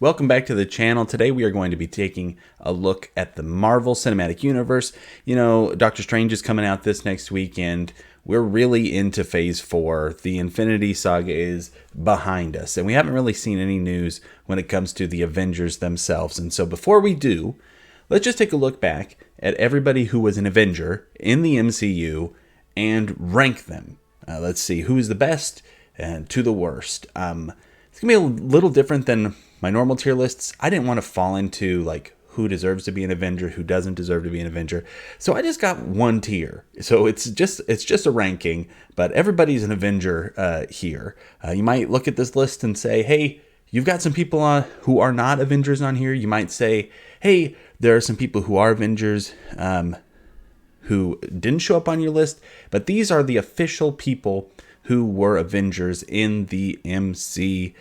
Welcome back to the channel. Today we are going to be taking a look at the Marvel Cinematic Universe. You know, Doctor Strange is coming out this next weekend. We're really into Phase 4. The Infinity Saga is behind us, and we haven't really seen any news when it comes to the Avengers themselves. And so before we do, let's just take a look back at everybody who was an Avenger in the MCU and rank them. Let's see who is the best and to the worst. It's going to be a little different than my normal tier lists. I didn't want to fall into like who deserves to be an Avenger, who doesn't deserve to be an Avenger. So I just got one tier. So it's just a ranking, but everybody's an Avenger here. You might look at this list and say, hey, you've got some people who are not Avengers on here. You might say, hey, there are some people who are Avengers who didn't show up on your list, but these are the official people who were Avengers in the MCU.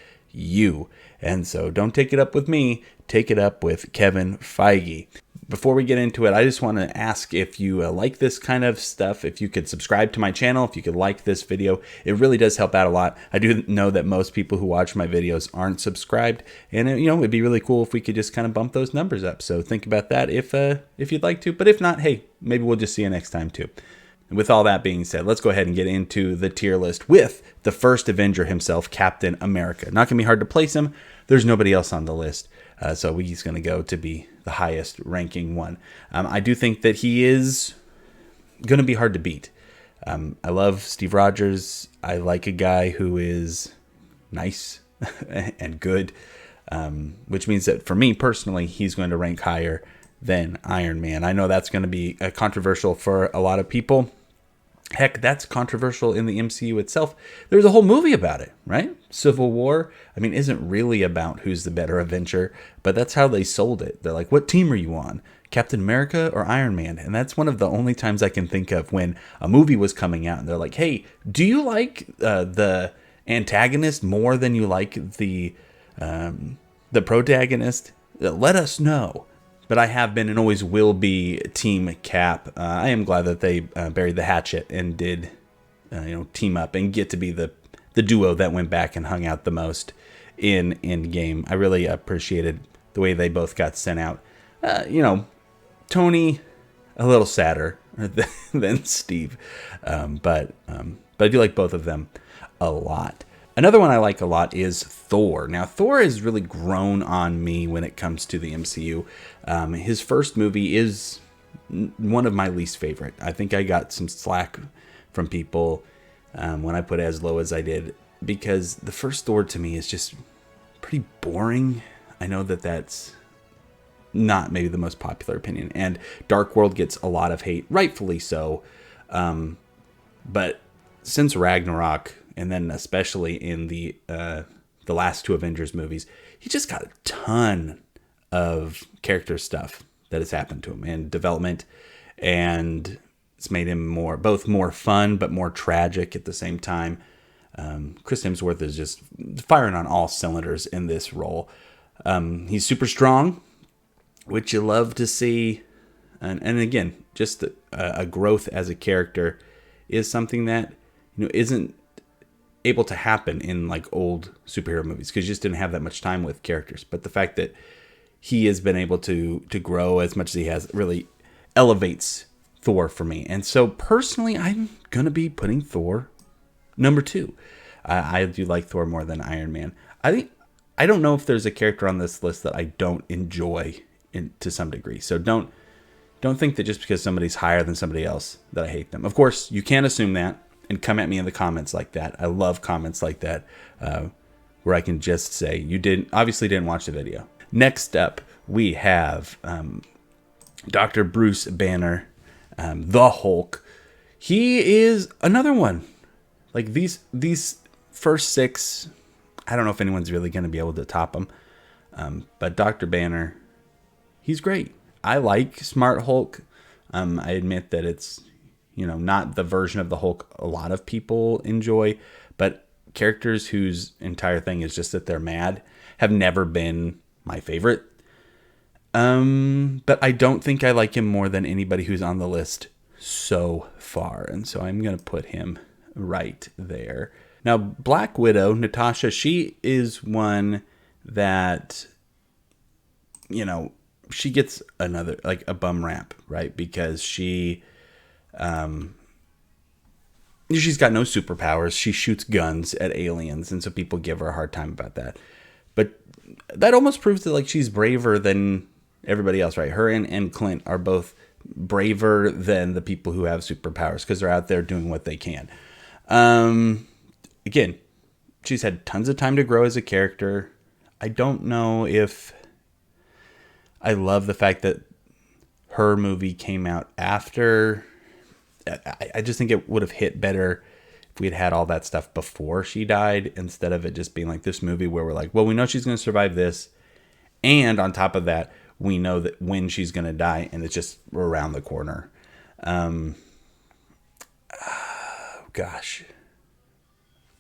And so don't take it up with me, take it up with Kevin Feige. Before we get into it, I just want to ask if you like this kind of stuff, if you could subscribe to my channel, if you could like this video. It really does help out a lot. I do know that most people who watch my videos aren't subscribed, and it'd be really cool if we could just kind of bump those numbers up. So think about that if you'd like to, but if not, hey, maybe we'll just see you next time too. And with all that being said, let's go ahead and get into the tier list with the first Avenger himself, Captain America. Not going to be hard to place him. There's nobody else on the list, so he's going to go to be the highest ranking one. I do think that he is going to be hard to beat. I love Steve Rogers. I like a guy who is nice and good, which means that for me personally, he's going to rank higher than Iron Man. I know that's going to be controversial for a lot of people. Heck, that's controversial in the MCU itself. There's a whole movie about it, right? Civil War, isn't really about who's the better Avenger, but that's how they sold it. They're like, what team are you on? Captain America or Iron Man? And that's one of the only times I can think of when a movie was coming out and they're like, hey, do you like the antagonist more than you like the protagonist? Let us know. But I have been and always will be Team Cap. I am glad that they buried the hatchet and did, team up and get to be the duo that went back and hung out the most in Endgame. I really appreciated the way they both got sent out. Tony, a little sadder than Steve, but I do like both of them a lot. Another one I like a lot is Thor. Now, Thor has really grown on me when it comes to the MCU. His first movie is one of my least favorite. I think I got some slack from people when I put it as low as I did, because the first Thor to me is just pretty boring. I know that that's not maybe the most popular opinion, and Dark World gets a lot of hate, rightfully so. But since Ragnarok, and then especially in the last two Avengers movies, he just got a ton of character stuff that has happened to him and development, and it's made him both more fun but more tragic at the same time. Chris Hemsworth is just firing on all cylinders in this role. He's super strong, which you love to see, and again, just a growth as a character is something that isn't able to happen in like old superhero movies, because you just didn't have that much time with characters. But the fact that he has been able to grow as much as he has really elevates Thor for me. And so personally, I'm going to be putting Thor number 2. I do like Thor more than Iron Man. I don't know if there's a character on this list that I don't enjoy to some degree. So don't think that just because somebody's higher than somebody else that I hate them. Of course, you can't assume that and come at me in the comments like that. I love comments like that, where I can just say, you obviously didn't watch the video. Next up, we have Dr. Bruce Banner, the Hulk. He is another one. Like these first 6, I don't know if anyone's really going to be able to top him. But Dr. Banner, he's great. I like Smart Hulk. I admit that it's not the version of the Hulk a lot of people enjoy, but characters whose entire thing is just that they're mad have never been my favorite. But I don't think I like him more than anybody who's on the list so far, and so I'm going to put him right there. Now, Black Widow, Natasha, she is one that you know, she gets another, like, a bum rap, right? Because she's got no superpowers. She shoots guns at aliens, and so people give her a hard time about that. But that almost proves that, like, she's braver than everybody else, right? Her and Clint are both braver than the people who have superpowers because they're out there doing what they can. Again, she's had tons of time to grow as a character. I don't know if I love the fact that her movie came out after. I just think it would have hit better if we had had all that stuff before she died, instead of it just being like this movie where we're like, well, we know she's going to survive this, and on top of that, we know that when she's going to die, and it's just around the corner. Gosh.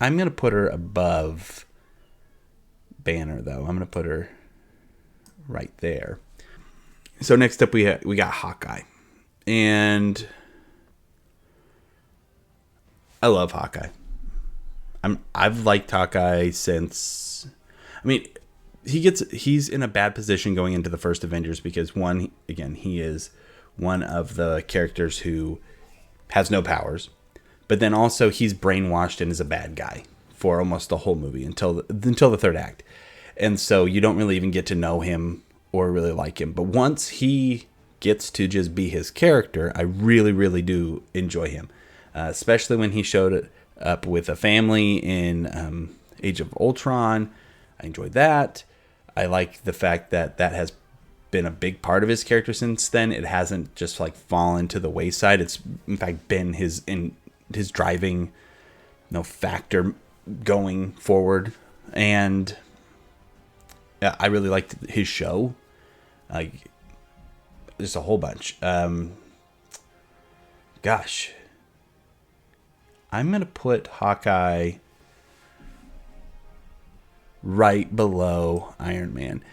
I'm going to put her above Banner, though. I'm going to put her right there. So next up, we got Hawkeye. And I love Hawkeye. I've liked Hawkeye since... I mean, he's in a bad position going into the first Avengers because, one, again, he is one of the characters who has no powers. But then also he's brainwashed and is a bad guy for almost the whole movie until the third act. And so you don't really even get to know him or really like him. But once he gets to just be his character, I really, really do enjoy him. Especially when he showed up with a family in Age of Ultron. I enjoyed that. I like the fact that has been a big part of his character since then. It hasn't just like fallen to the wayside. It's in fact been his driving factor going forward. And I really liked his show. Like, there's a whole bunch. Gosh. I'm going to put Hawkeye right below Iron Man.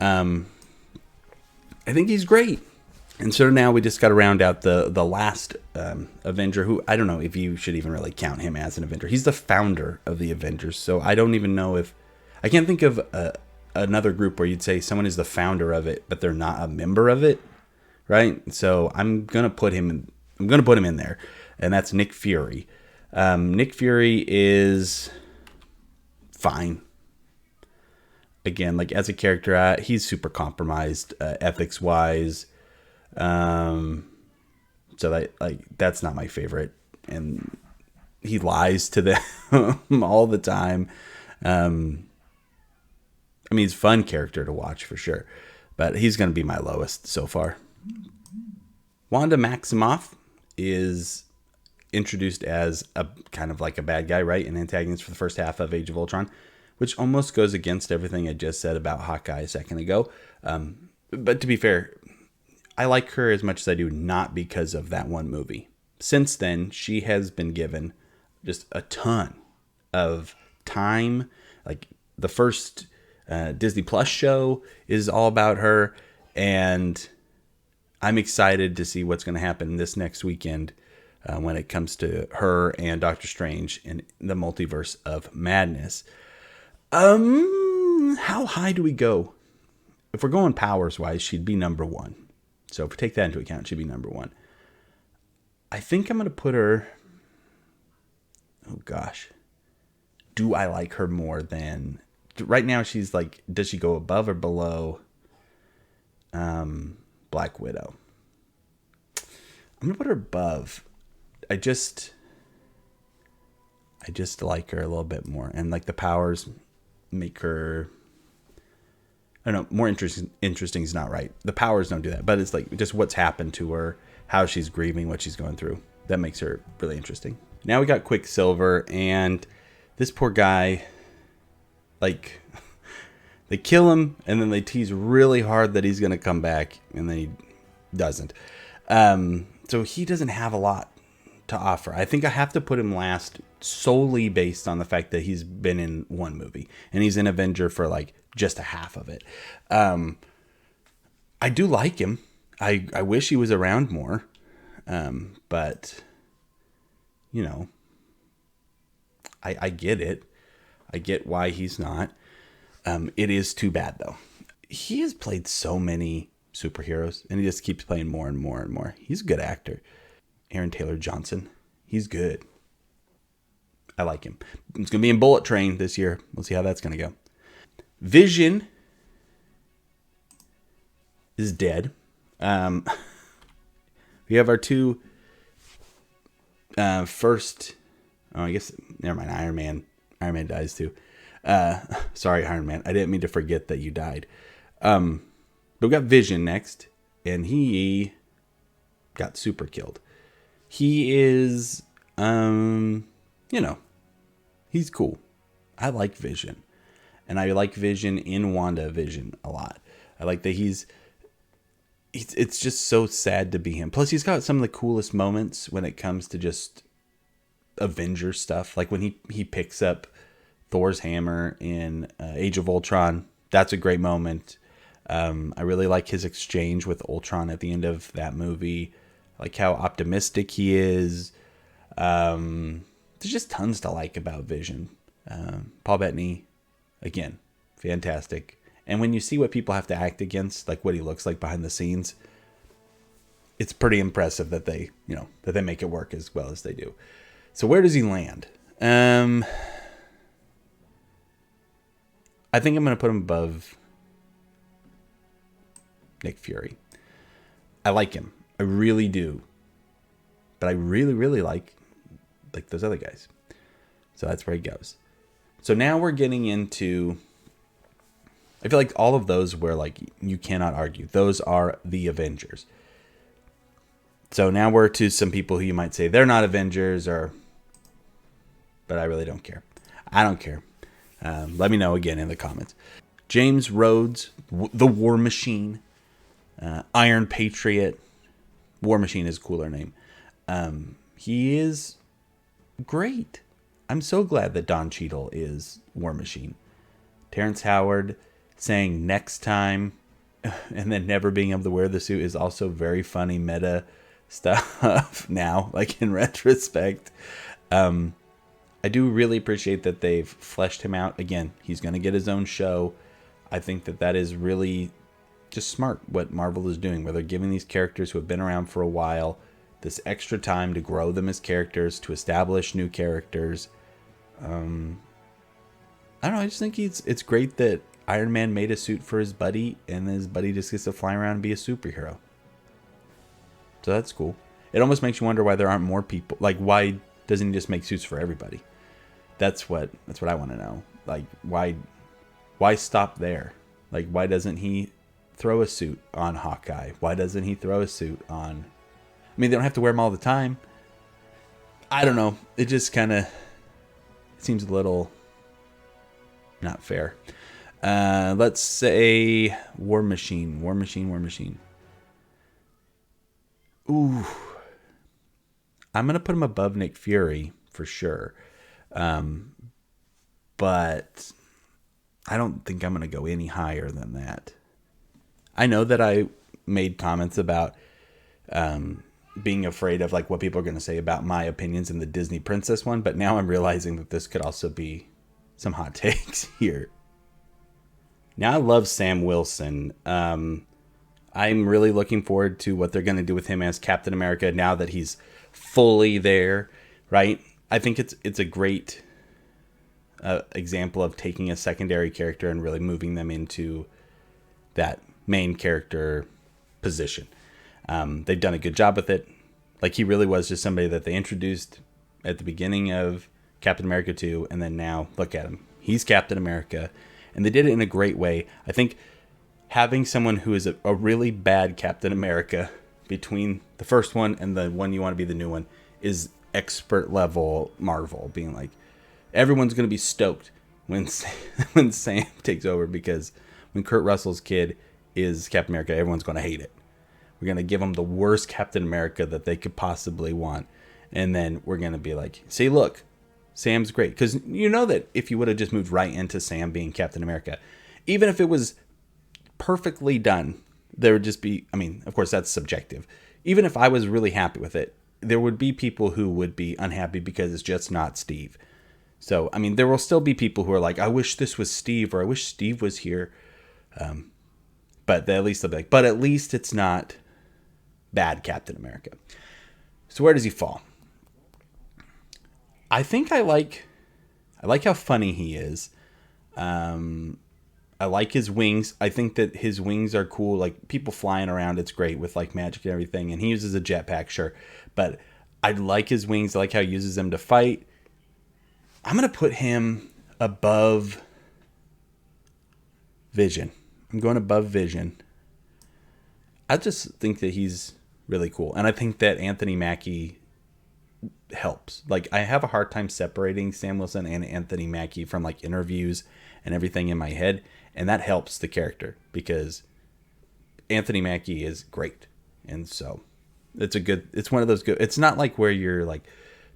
I think he's great. And so now we just got to round out the last Avenger, who I don't know if you should even really count him as an Avenger. He's the founder of the Avengers. So I don't even know if... I can't think of another group where you'd say someone is the founder of it, but they're not a member of it, right? So I'm going to put him in there. And that's Nick Fury. Nick Fury is fine. Again, like, as a character, he's super compromised ethics wise. So that's not my favorite, and he lies to them all the time. I mean, he's a fun character to watch for sure, but he's going to be my lowest so far. Wanda Maximoff is introduced as a kind of like a bad guy, right? An antagonist for the first half of Age of Ultron, which almost goes against everything I just said about Hawkeye a second ago. But to be fair, I like her as much as I do not because of that one movie. Since then, she has been given just a ton of time. Like, the first Disney Plus show is all about her, and I'm excited to see what's going to happen this next weekend when it comes to her and Doctor Strange in the Multiverse of Madness. How high do we go? If we're going powers wise, she'd be number one. So if we take that into account, she'd be number one. I think I'm going to put her... Oh, gosh. Do I like her more than... Right now, she's like... Does she go above or below Black Widow? I'm going to put her above. I just like her a little bit more. And, like, the powers make her... I don't know, more interesting is not right. The powers don't do that, but it's like just what's happened to her, how she's grieving, what she's going through. That makes her really interesting. Now we got Quicksilver, and this poor guy, like, they kill him, and then they tease really hard that he's going to come back, and then he doesn't. So he doesn't have a lot to offer. I think I have to put him last solely based on the fact that he's been in one movie, and he's an Avenger for like just a half of it. I do like him. I wish he was around more. But you know, I get it. I get why he's not. It is too bad though. he has played so many superheroes, and he just keeps playing more and more and more. He's a good actor. Aaron Taylor Johnson, he's good. I like him. It's going to be in Bullet Train this year. We'll see how that's going to go. Vision is dead. We have our two first... Oh, I guess... Never mind. Iron Man. Iron Man dies too. Sorry, Iron Man. I didn't mean to forget that you died. But we got Vision next. And he got super killed. He is... he's cool. I like Vision. And I like Vision in WandaVision a lot. I like that it's just so sad to be him. Plus, he's got some of the coolest moments when it comes to just Avenger stuff. Like when he picks up Thor's hammer in Age of Ultron. That's a great moment. I really like his exchange with Ultron at the end of that movie. I like how optimistic he is. There's just tons to like about Vision. Paul Bettany, again, fantastic. And when you see what people have to act against, like what he looks like behind the scenes, it's pretty impressive that they make it work as well as they do. So where does he land? I think I'm going to put him above Nick Fury. I like him. I really do. But I really, really like those other guys. So that's where he goes. So now we're getting into... I feel like all of those were like, you cannot argue. Those are the Avengers. So now we're to some people who you might say they're not Avengers, but I really don't care. I don't care. Let me know again in the comments. James Rhodes, the Warmachine, Iron Patriot. Warmachine is a cooler name. He is great. I'm so glad that Don Cheadle is Warmachine. Terrence Howard saying next time and then never being able to wear the suit is also very funny meta stuff now, like in retrospect. I do really appreciate that they've fleshed him out. Again, he's going to get his own show. I think that is really just smart what Marvel is doing, where they're giving these characters who have been around for a while this extra time to grow them as characters, to establish new characters. I don't know. I just think it's great that Iron Man made a suit for his buddy, and his buddy just gets to fly around and be a superhero. So that's cool. It almost makes you wonder why there aren't more people. Like, why doesn't he just make suits for everybody? That's what I want to know. Like, why stop there? Like, why doesn't he throw a suit on Hawkeye? Why doesn't he throw a suit on... I mean, they don't have to wear them all the time. I don't know. It just kind of seems a little not fair. Let's say Warmachine. Ooh. I'm going to put him above Nick Fury for sure. But I don't think I'm going to go any higher than that. I know that I made comments about being afraid of like what people are going to say about my opinions in the Disney Princess one, but now I'm realizing that this could also be some hot takes here. Now I love Sam Wilson. I'm really looking forward to what they're going to do with him as Captain America now that he's fully there, right? I think it's a great example of taking a secondary character and really moving them into that main character position. They've done a good job with it. Like, he really was just somebody that they introduced at the beginning of Captain America 2, and then now look at him. He's Captain America, and they did it in a great way. I think having someone who is a really bad Captain America between the first one and the one you want to be the new one is expert level Marvel, being like, everyone's going to be stoked when Sam takes over, because when Kurt Russell's kid is Captain America, everyone's going to hate it. We're going to give them the worst Captain America that they could possibly want. And then we're going to be like, see, look, Sam's great. Because you know that if you would have just moved right into Sam being Captain America, even if it was perfectly done, there would just be, I mean, of course, that's subjective. Even if I was really happy with it, there would be people who would be unhappy because it's just not Steve. So, I mean, there will still be people who are like, I wish this was Steve, or I wish Steve was here. But at least they'll be like, but at least it's not bad Captain America. So where does he fall? I think I like how funny he is. I like his wings. I think that his wings are cool. Like, people flying around, it's great with like magic and everything. And he uses a jetpack, sure. But I like his wings. I like how he uses them to fight. I'm going to put him above Vision. I'm going above Vision. I just think that he's really cool. And I think that Anthony Mackie helps. Like, I have a hard time separating Sam Wilson and Anthony Mackie from like interviews and everything in my head. And that helps the character because Anthony Mackie is great. And so it's one of those good, it's not like where you're like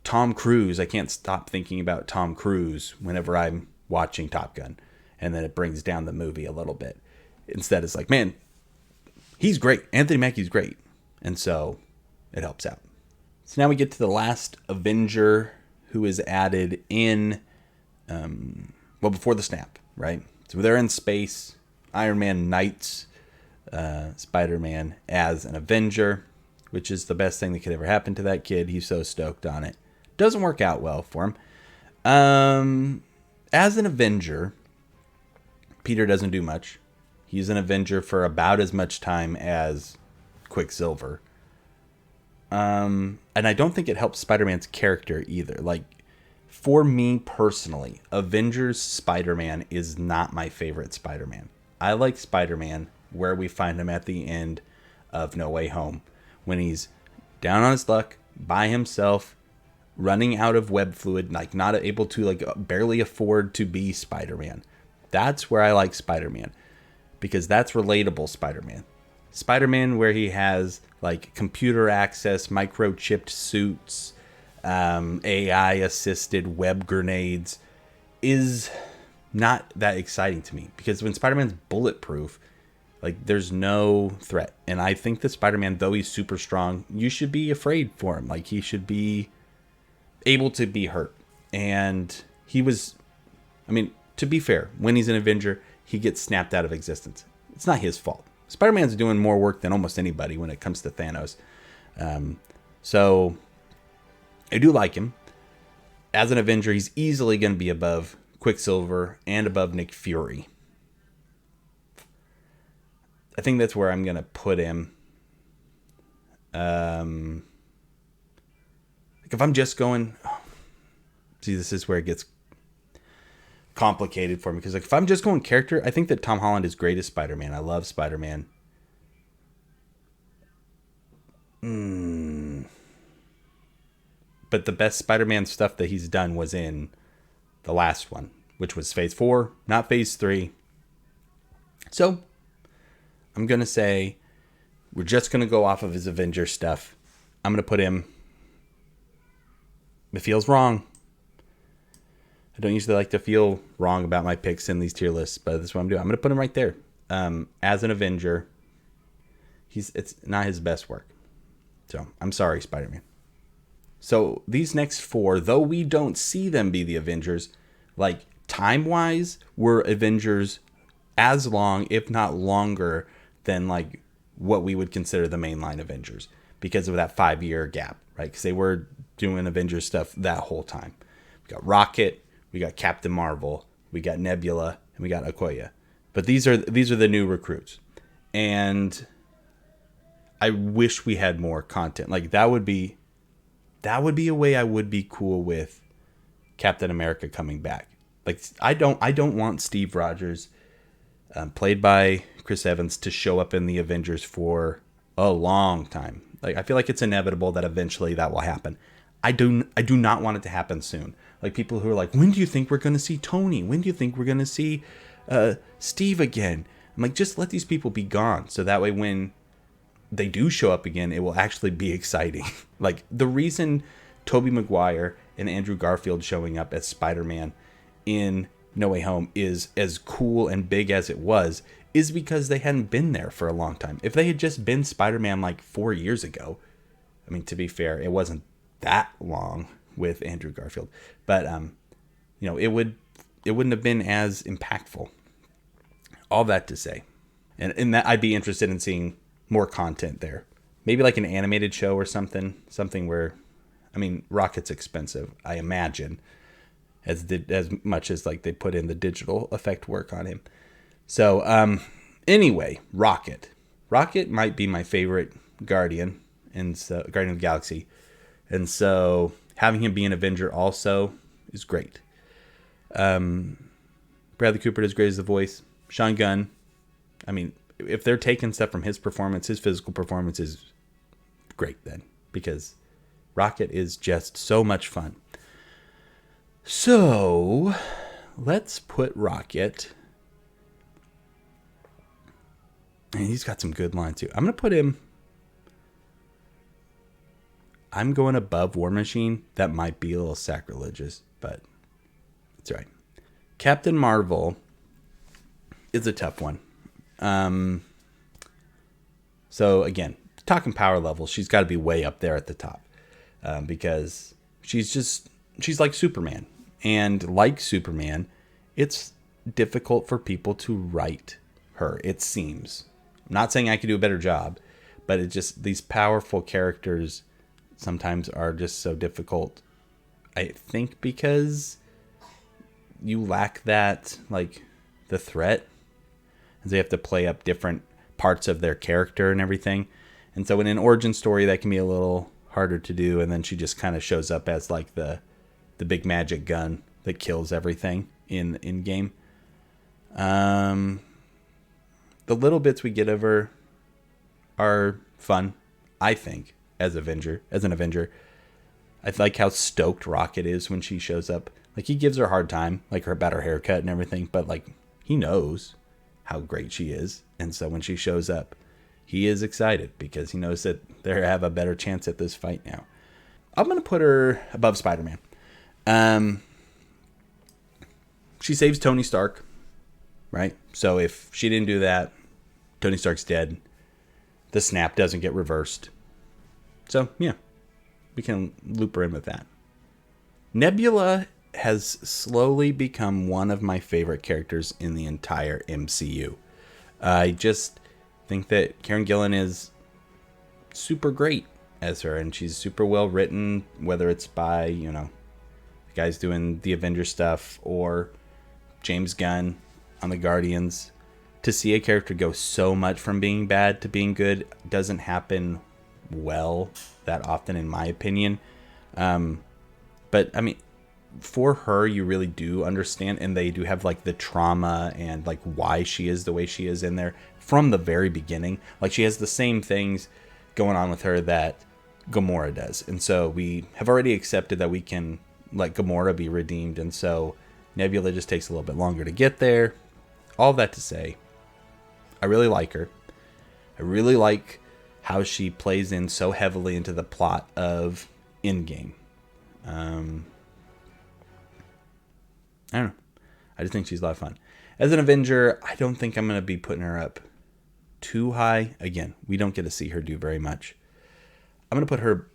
Tom Cruise. I can't stop thinking about Tom Cruise whenever I'm watching Top Gun. And then it brings down the movie a little bit. Instead, it's like, man, he's great. Anthony Mackie's great. And so it helps out. So now we get to the last Avenger who is added in, before the snap, right? So they're in space. Iron Man knights Spider-Man as an Avenger, which is the best thing that could ever happen to that kid. He's so stoked on it. Doesn't work out well for him. As an Avenger, Peter doesn't do much. He's an Avenger for about as much time as Quicksilver. And I don't think it helps Spider-Man's character either. Like, for me personally, Avengers Spider-Man is not my favorite Spider-Man. I like Spider-Man where we find him at the end of No Way Home, when he's down on his luck, by himself, running out of web fluid, like not able to, like barely afford to be Spider-Man. That's where I like Spider-Man, because that's relatable Spider-Man. Spider-Man where he has like computer access, microchipped suits, AI assisted web grenades is not that exciting to me, because when Spider-Man's bulletproof, like there's no threat. And I think that Spider-Man, though he's super strong, you should be afraid for him. Like, he should be able to be hurt. And he was, I mean, to be fair, when he's an Avenger, he gets snapped out of existence. It's not his fault. Spider-Man's doing more work than almost anybody when it comes to Thanos. So I do like him. As an Avenger, he's easily going to be above Quicksilver and above Nick Fury. I think that's where I'm going to put him. Like, if I'm just going... See, this is where it gets complicated for me, because like if I'm just going character, I think that Tom Holland is great as Spider-Man. I love Spider-Man. But the best Spider-Man stuff that he's done was in the last one, which was Phase 4, not Phase 3. So I'm going to say we're just going to go off of his Avenger stuff. I'm going to put him... It feels wrong. I don't usually like to feel wrong about my picks in these tier lists, but this is what I'm doing. I'm going to put him right there. As an Avenger, it's not his best work. So I'm sorry, Spider-Man. So these next four, though we don't see them be the Avengers, like time-wise, we're Avengers as long, if not longer, than like what we would consider the mainline Avengers, because of that 5-year gap, right? Because they were doing Avengers stuff that whole time. We got Rocket, we got Captain Marvel, we got Nebula, and we got Okoye. But these are the new recruits. And I wish we had more content. Like, that would be a way I would be cool with Captain America coming back. Like, I don't want Steve Rogers, played by Chris Evans, to show up in the Avengers for a long time. Like, I feel like it's inevitable that eventually that will happen. I do not want it to happen soon. Like, people who are like, when do you think we're going to see Tony? When do you think we're going to see Steve again? I'm like, just let these people be gone. So that way when they do show up again, it will actually be exciting. Like, the reason Tobey Maguire and Andrew Garfield showing up as Spider-Man in No Way Home is as cool and big as it was is because they hadn't been there for a long time. If they had just been Spider-Man like 4 years ago, I mean, to be fair, it wasn't that long with Andrew Garfield, but it wouldn't have been as impactful. All that to say, And that I'd be interested in seeing more content there. Maybe like an animated show or something where, I mean, Rocket's expensive, I imagine, as much as like they put in the digital effect work on him. So anyway, Rocket might be my favorite Guardian, and so Guardian of the Galaxy, and so having him be an Avenger also is great. Bradley Cooper does great as the voice. Sean Gunn, I mean, if they're taking stuff from his performance, his physical performance is great then, because Rocket is just so much fun. So let's put Rocket, and he's got some good lines too. I'm going to put him, I'm going above Warmachine. That might be a little sacrilegious, but it's all right. Captain Marvel is a tough one. So again, talking power level, she's got to be way up there at the top, because she's like Superman, and like Superman, it's difficult for people to write her. It seems. I'm not saying I could do a better job, but it just, these powerful characters sometimes are just so difficult. I think because you lack that, like, the threat, and so you have to play up different parts of their character and everything. And so in an origin story, that can be a little harder to do. And then she just kind of shows up as like the big magic gun that kills everything in game. The little bits we get of her are fun, I think, as an Avenger. I like how stoked Rocket is when she shows up. Like, he gives her a hard time, like about her haircut and everything, but like, he knows how great she is. And so when she shows up, he is excited because he knows that they have a better chance at this fight now. I'm going to put her above Spider-Man. She saves Tony Stark, right? So if she didn't do that, Tony Stark's dead. The snap doesn't get reversed. So, yeah, we can loop her in with that. Nebula has slowly become one of my favorite characters in the entire MCU. I just think that Karen Gillan is super great as her, and she's super well written, whether it's by, the guys doing the Avengers stuff or James Gunn on the Guardians. To see a character go so much from being bad to being good doesn't happen well that often, in my opinion. But I mean, for her, you really do understand, and they do have like the trauma and like why she is the way she is in there from the very beginning. Like, she has the same things going on with her that Gamora does, and so we have already accepted that we can let Gamora be redeemed, and so Nebula just takes a little bit longer to get there. All that to say, I really like her. I really like how she plays in so heavily into the plot of Endgame. I don't know. I just think she's a lot of fun. As an Avenger, I don't think I'm going to be putting her up too high. Again, we don't get to see her do very much. I'm going to put her...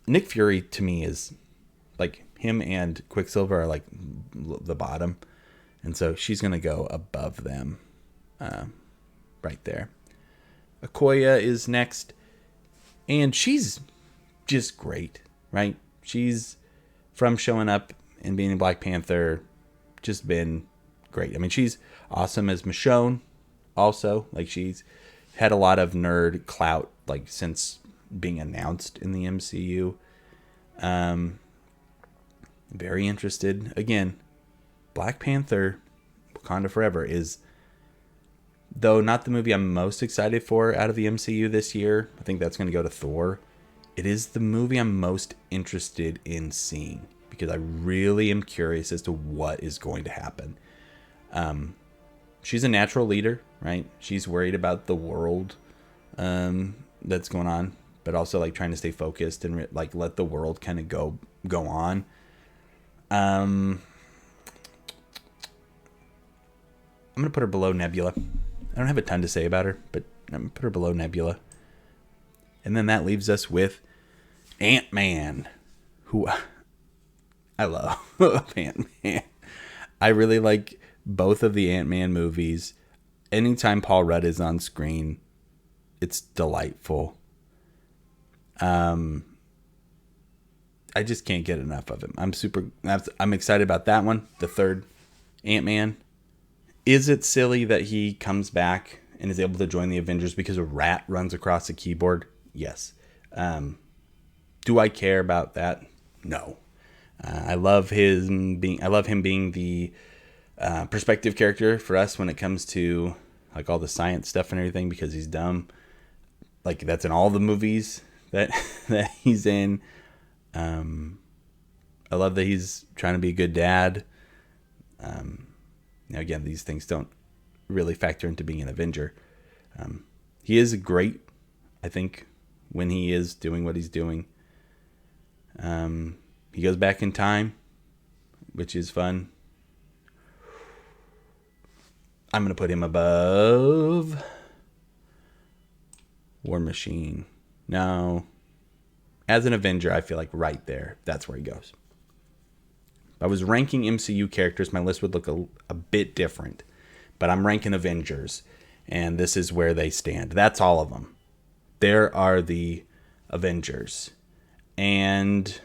Nick Fury, to me, is... like, him and Quicksilver are, like, the bottom. And so she's going to go above them. Right there. Okoye is next. And she's just great, right? She's, from showing up and being in Black Panther, just been great. I mean, she's awesome as Michonne also. Like, she's had a lot of nerd clout, like, since being announced in the MCU. Very interested. Again, Black Panther, Wakanda Forever is, though not the movie I'm most excited for out of the MCU this year. I think that's going to go to Thor. It is the movie I'm most interested in seeing, because I really am curious as to what is going to happen. She's a natural leader, right? She's worried about the world that's going on, but also like trying to stay focused and like let the world kind of go on. I'm gonna put her below Nebula. I don't have a ton to say about her, but I'm gonna put her below Nebula. And then that leaves us with Ant-Man, who I love. Ant-Man. I really like both of the Ant-Man movies. anytime Paul Rudd is on screen, it's delightful. I just can't get enough of him. I'm excited about that one. The third Ant-Man. Is it silly that he comes back and is able to join the Avengers because a rat runs across the keyboard? Yes. Do I care about that? No. I love him being the perspective character for us when it comes to like all the science stuff and everything, because he's dumb. Like that's in all the movies that he's in. I love that he's trying to be a good dad. Now again, these things don't really factor into being an Avenger. He is great, I think, when he is doing what he's doing. He goes back in time, which is fun. I'm going to put him above Warmachine. No. As an Avenger, I feel like right there. That's where he goes. If I was ranking MCU characters, my list would look a bit different. But I'm ranking Avengers, and this is where they stand. That's all of them. There are the Avengers. And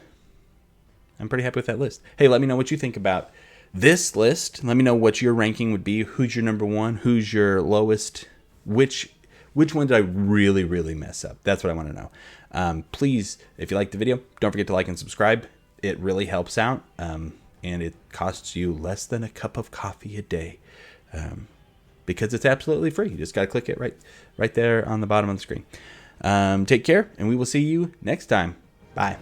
I'm pretty happy with that list. Hey, let me know what you think about this list. Let me know what your ranking would be. Who's your number one? Who's your lowest? Which one did I really, really mess up? That's what I want to know. Please, if you liked the video, don't forget to like and subscribe. It really helps out. And it costs you less than a cup of coffee a day. Because it's absolutely free. You just got to click it right there on the bottom of the screen. Take care, and we will see you next time. Bye.